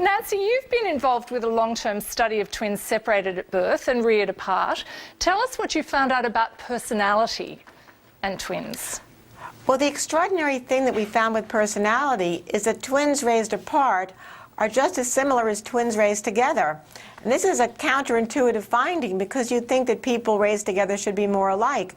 Nancy, you've been involved with a long-term study of twins separated at birth and reared apart. Tell us what you found out about personality and twins. Well, the extraordinary thing that we found with personality is that twins raised apart are just as similar as twins raised together. And this is a counterintuitive finding because you'd think that people raised together should be more alike.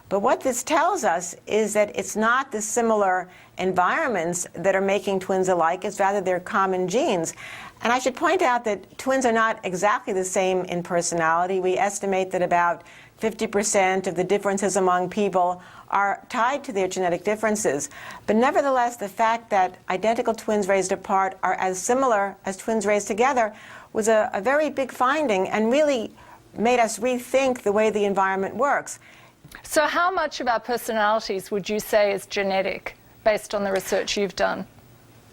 But what this tells us is that it's not the similar environments that are making twins alike, it's rather their common genes. And I should point out that twins are not exactly the same in personality. We estimate that about 50% of the differences among people are tied to their genetic differences. But nevertheless, the fact that identical twins raised apart are as similar as twins raised together was a very big finding and really made us rethink the way the environment works. So how much of our personalities would you say is genetic, based on the research you've done?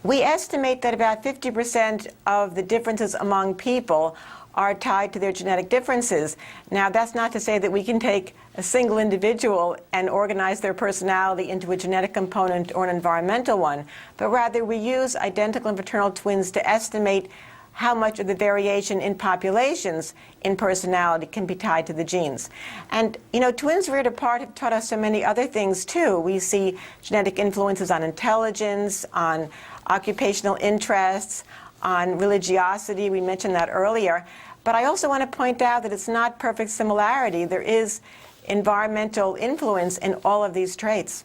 We estimate that about 50% of the differences among people are tied to their genetic differences. Now, that's not to say that we can take a single individual and organize their personality into a genetic component or an environmental one, but rather we use identical and fraternal twins to estimate how much of the variation in populations in personality can be tied to the genes. And, you know, twins reared apart have taught us so many other things, too. We see genetic influences on intelligence, on occupational interests, on religiosity. We mentioned that earlier. But I also want to point out that it's not perfect similarity. There is environmental influence in all of these traits.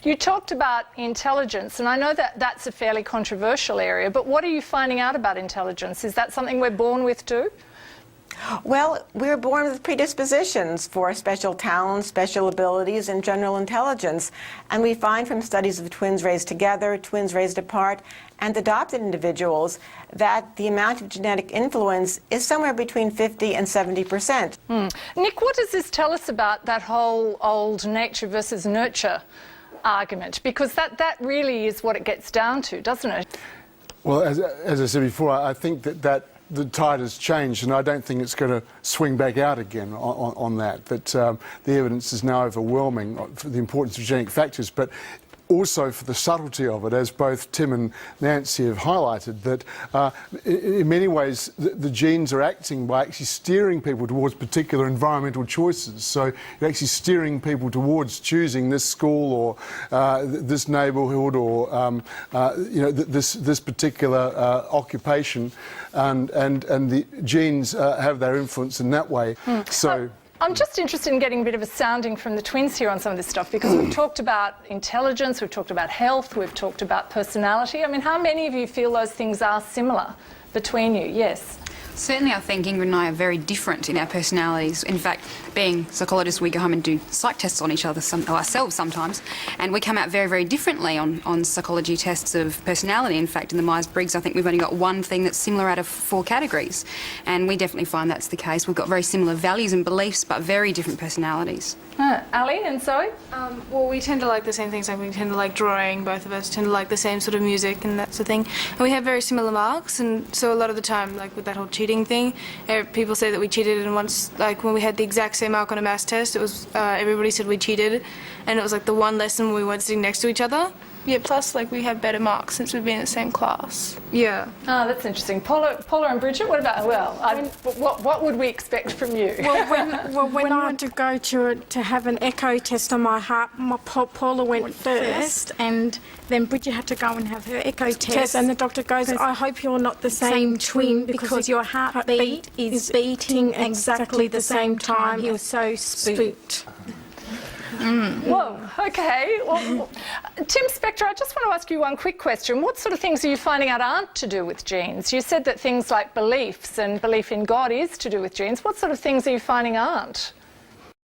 You talked about intelligence, and I know that that's a fairly controversial area, but what are you finding out about intelligence? Is that something we're born with too? Well, we're born with predispositions for special talents, special abilities, and general intelligence. And we find from studies of twins raised together, twins raised apart, and adopted individuals that the amount of genetic influence is somewhere between 50 and 70%. Nick, what does this tell us about that whole old nature versus nurture argument? Because that really is what it gets down to, doesn't it? Well, as I said before, I think that the tide has changed, and I don't think it's going to swing back out again on that. That the evidence is now overwhelming for the importance of genetic factors, but also for the subtlety of it, as both Tim and Nancy have highlighted, that in many ways the genes are acting by actually steering people towards particular environmental choices. So you're actually steering people towards choosing this school or this neighbourhood or you know, this particular occupation, and the genes have their influence in that way. So. I'm just interested in getting a bit of a sounding from the twins here on some of this stuff, because we've talked about intelligence, we've talked about health, we've talked about personality. I mean, how many of you feel those things are similar between you? Yes. Certainly I think Ingrid and I are very different in our personalities. In fact, being psychologists, we go home and do psych tests on each other, ourselves sometimes, and we come out very, very differently on psychology tests of personality. In fact, in the Myers-Briggs, I think we've only got one thing that's similar out of 4 categories, and we definitely find that's the case. We've got very similar values and beliefs, but very different personalities. Ali and Zoe? Well, we tend to like the same things. Like we tend to like drawing. Both of us tend to like the same sort of music and that sort of thing. And we have very similar marks, and so a lot of the time, like with that whole cheating thing, people say that we cheated. And once, like when we had the exact same mark on a maths test, it was everybody said we cheated, and it was like the one lesson when we weren't sitting next to each other. Yeah, plus like we have better marks since we've been in the same class. Yeah. Oh, that's interesting. Paula and Bridget, what about, what would we expect from you? Well, when I went to go to have an echo test on my heart, Paula went first, and then Bridget had to go and have her echo test, and the doctor goes, I hope you're not the same twin because your heartbeat is beating exactly the same time. He was so spooked. Whoa, okay. Well, Tim Spector, I just want to ask you one quick question. What sort of things are you finding out aren't to do with genes? You said that things like beliefs and belief in God is to do with genes. What sort of things are you finding aren't?